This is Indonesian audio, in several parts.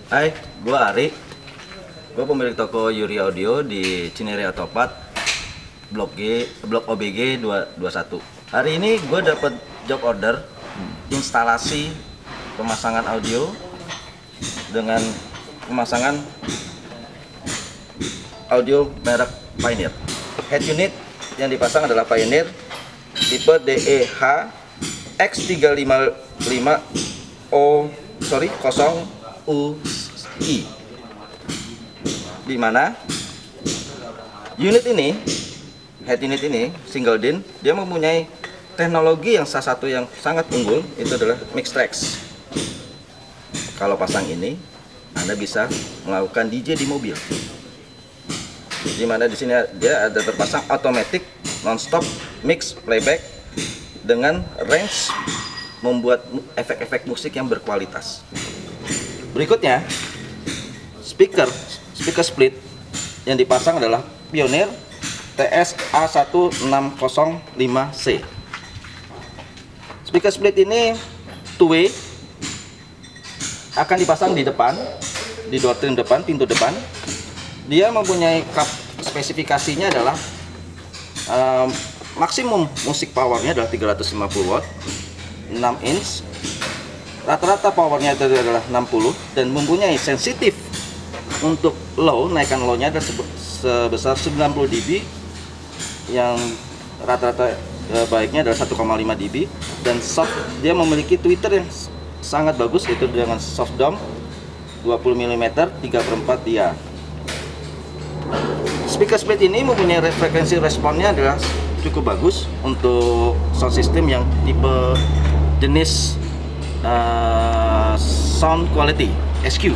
Hai, gua Ari. Gua pemilik toko Yuri Audio di Cinere Autopat, Blok OBG 221. Hari ini gua dapat job order instalasi pemasangan audio dengan pemasangan audio merek Pioneer. Head unit yang dipasang adalah Pioneer tipe DEH X355 0UI, di mana unit ini, head unit ini single din, dia mempunyai teknologi yang salah satu yang sangat unggul, itu adalah Mixtrax. Kalau pasang ini, Anda bisa melakukan DJ di mobil, di mana di sini dia ada terpasang automatic non-stop mix playback dengan range membuat efek-efek musik yang berkualitas. Berikutnya, speaker split yang dipasang adalah Pioneer TS-A1605C. Speaker split ini two way, akan dipasang di depan, di door trim depan, pintu depan. Dia mempunyai spesifikasinya adalah maksimum musik powernya adalah 350 watt, 6 inch, rata-rata powernya itu adalah 60, dan mempunyai sensitif untuk low, naikkan low-nya adalah sebesar 90 dB, yang rata-rata baiknya adalah 1,5 dB, dan soft, dia memiliki tweeter yang sangat bagus, yaitu dengan soft dome 20 mm 3/4 dia. Speaker split ini mempunyai frekuensi responnya adalah cukup bagus untuk sound system yang tipe jenis sound quality SQ,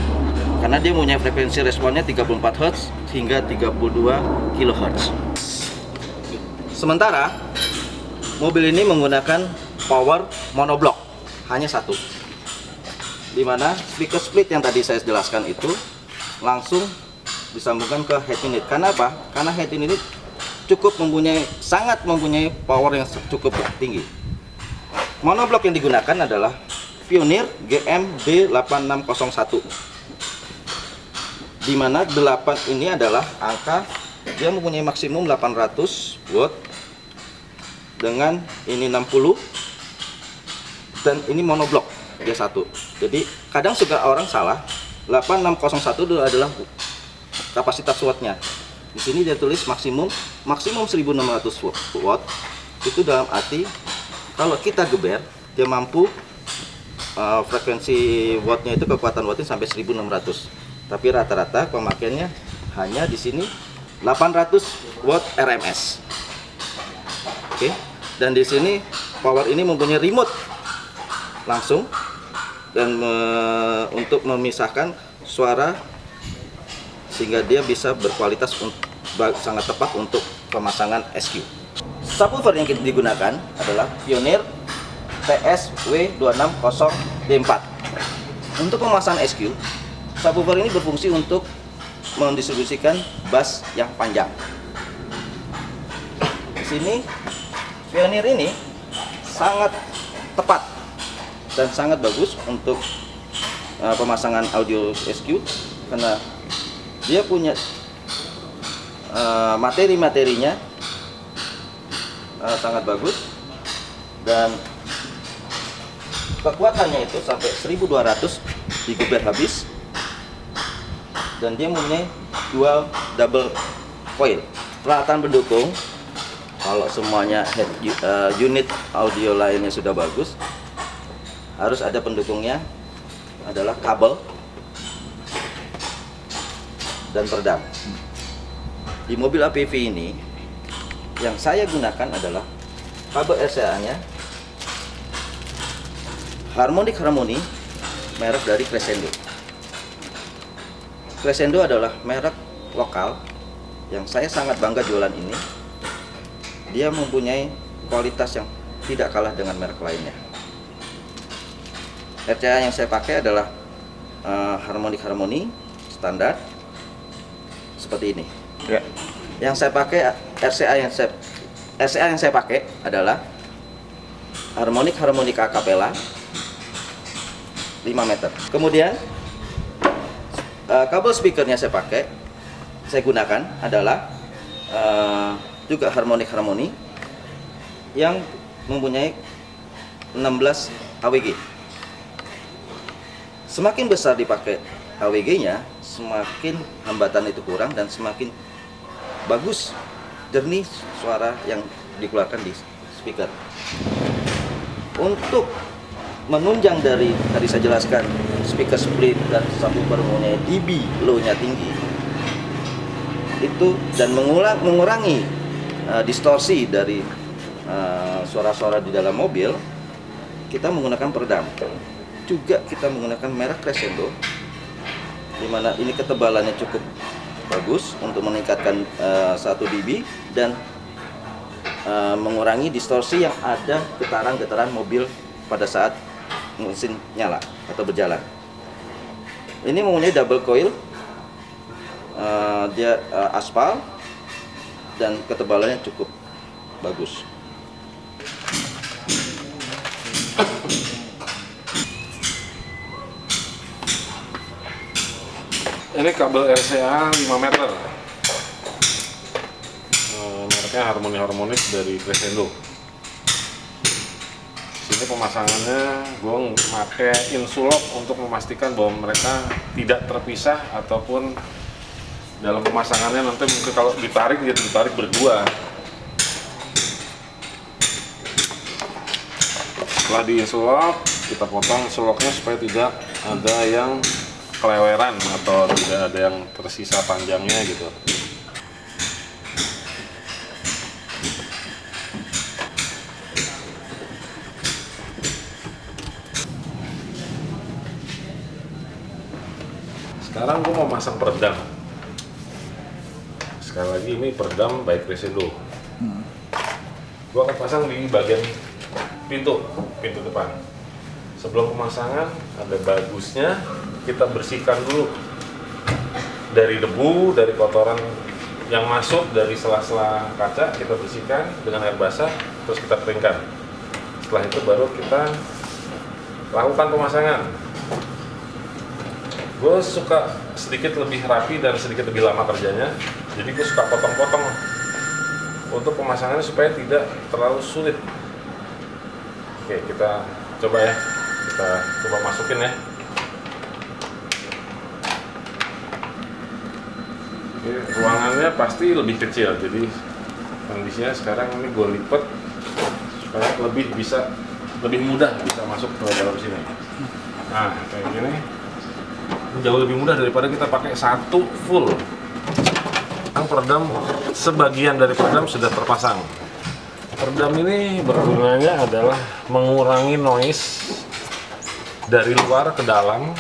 karena dia mempunyai frekuensi responnya 34 Hz hingga 32 kHz. Sementara mobil ini menggunakan power monoblock hanya satu, dimana speaker split yang tadi saya jelaskan itu langsung disambungkan ke head unit. Karena apa? Karena head unit sangat mempunyai power yang cukup tinggi. Monoblock yang digunakan adalah Pioneer GM-D8601, di mana 8 ini adalah angka, dia mempunyai maksimum 800 watt, dengan ini 60, dan ini monoblock dia satu. Jadi kadang suka orang salah, 8601 itu adalah kapasitas wattnya. Di sini dia tulis maksimum 1600 watt. Itu dalam arti kalau kita geber, dia mampu frekuensi wattnya itu, kekuatan wattnya sampai 1600. Tapi rata-rata pemakaiannya hanya di sini 800 watt RMS. Oke. Dan di sini power ini mempunyai remote langsung, dan untuk memisahkan suara sehingga dia bisa berkualitas sangat tepat untuk pemasangan SQ. Subwoofer yang kita digunakan adalah Pioneer TS-W260D4. Untuk pemasangan SQ, subwoofer ini berfungsi untuk mendistribusikan bass yang panjang. Di sini Pioneer ini sangat tepat dan sangat bagus untuk pemasangan audio SQ, karena dia punya materi-materinya sangat bagus, dan kekuatannya itu sampai 1200 digeber habis, dan dia mempunyai dual double coil. Peralatan pendukung, kalau semuanya unit audio lainnya sudah bagus, harus ada pendukungnya, adalah kabel dan peredam. Di mobil APV ini yang saya gunakan adalah kabel RCA-nya Harmonic Harmony, merek dari Crescendo. Crescendo adalah merek lokal yang saya sangat bangga jualan ini. Dia mempunyai kualitas yang tidak kalah dengan merek lainnya. RCA yang saya pakai adalah Harmonic Harmony standar seperti ini. Ya. Yang saya pakai RCA yang saya pakai adalah Harmonic Harmonica Capella 5 meter. Kemudian Kabel speakernya saya gunakan adalah juga harmoni yang mempunyai 16 AWG. Semakin besar dipakai AWG-nya, semakin hambatan itu kurang dan semakin bagus jernih suara yang dikeluarkan di speaker. Untuk menunjang dari tadi saya jelaskan speaker split dan subwoofer mempunyai dB low-nya tinggi itu, dan mengurangi distorsi dari suara-suara di dalam mobil, kita menggunakan peredam. Juga kita menggunakan merek Crescendo, dimana ini ketebalannya cukup bagus untuk meningkatkan 1 dB dan mengurangi distorsi yang ada getaran-getaran mobil pada saat mesin nyala atau berjalan. Ini mempunyai double coil, dia aspal dan ketebalannya cukup bagus. Ini kabel RCA 5 meter, mereknya harmonis dari Crescendo. Sini pemasangannya gue pakai insulok untuk memastikan bahwa mereka tidak terpisah, ataupun dalam pemasangannya nanti mungkin kalau ditarik gitu, ditarik berdua. Setelah diinsulok, kita potong suloknya supaya tidak ada yang keleweran atau tidak ada yang tersisa panjangnya gitu. Sekarang gue mau masang peredam. Sekali lagi ini peredam by Crescendo. Gue akan pasang di bagian pintu depan. Sebelum pemasangan, ada bagusnya kita bersihkan dulu dari debu, dari kotoran yang masuk dari sela-sela kaca, kita bersihkan dengan air basah, terus kita keringkan. Setelah itu baru kita lakukan pemasangan. Gue suka sedikit lebih rapi dan sedikit lebih lama kerjanya, jadi gue suka potong-potong untuk pemasangannya supaya tidak terlalu sulit. Oke, kita coba ya, kita coba masukin ya. Oke, ruangannya pasti lebih kecil, jadi kondisinya sekarang ini gue lipat supaya lebih mudah bisa masuk ke dalam sini. Nah, kayak gini jauh lebih mudah daripada kita pakai satu full. Yang peredam, sebagian dari peredam sudah terpasang. Peredam ini bergunanya adalah mengurangi noise dari luar ke dalam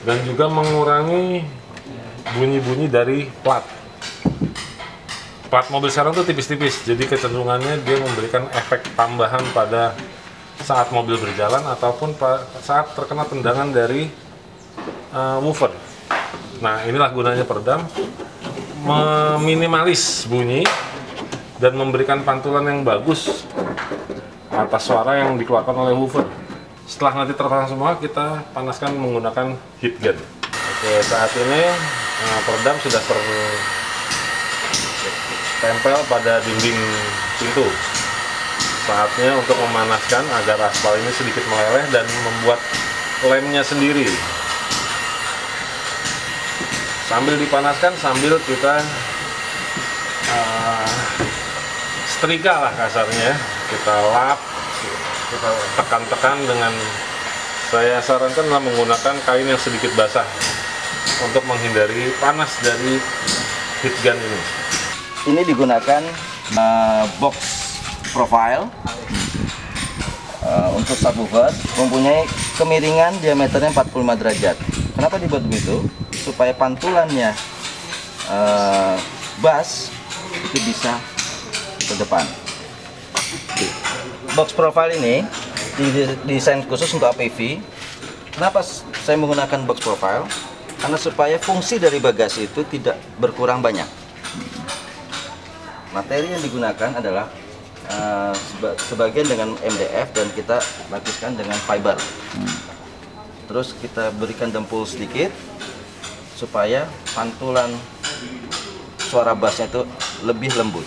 dan juga mengurangi bunyi-bunyi dari plat mobil sekarang tuh tipis-tipis, jadi kecenderungannya dia memberikan efek tambahan pada saat mobil berjalan ataupun saat terkena tendangan dari woofer. Nah, inilah gunanya peredam, meminimalis bunyi dan memberikan pantulan yang bagus atas suara yang dikeluarkan oleh woofer. Setelah nanti terpasang semua, kita panaskan menggunakan heat gun. Oke, saat ini peredam sudah tertempel pada dinding pintu. Saatnya untuk memanaskan agar aspal ini sedikit meleleh dan membuat lemnya sendiri. Sambil dipanaskan, sambil kita setrika lah kasarnya, kita lap, kita tekan-tekan dengan, saya sarankan menggunakan kain yang sedikit basah untuk menghindari panas dari heat gun ini. Ini digunakan box profile untuk subwoofer, mempunyai kemiringan diameternya 45 derajat. Kenapa dibuat begitu? Supaya pantulannya bass itu bisa ke depan. Box profile ini didesain khusus untuk APV. Kenapa saya menggunakan box profile? Karena supaya fungsi dari bagasi itu tidak berkurang banyak. Materi yang digunakan adalah sebagian dengan MDF dan kita lapiskan dengan fiber. Terus kita berikan dempul sedikit supaya pantulan suara bassnya itu lebih lembut,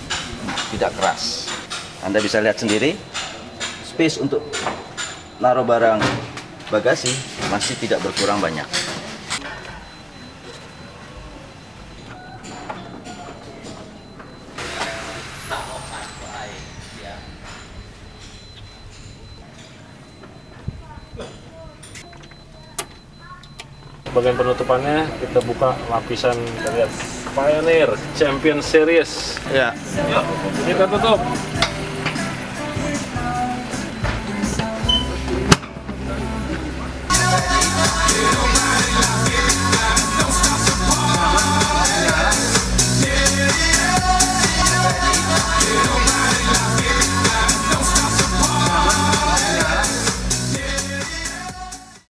tidak keras. Anda bisa lihat sendiri, space untuk naruh barang bagasi masih tidak berkurang banyak. Bagian penutupannya kita buka lapisan, kita lihat Pioneer Champion Series. Ya. Kita tutup.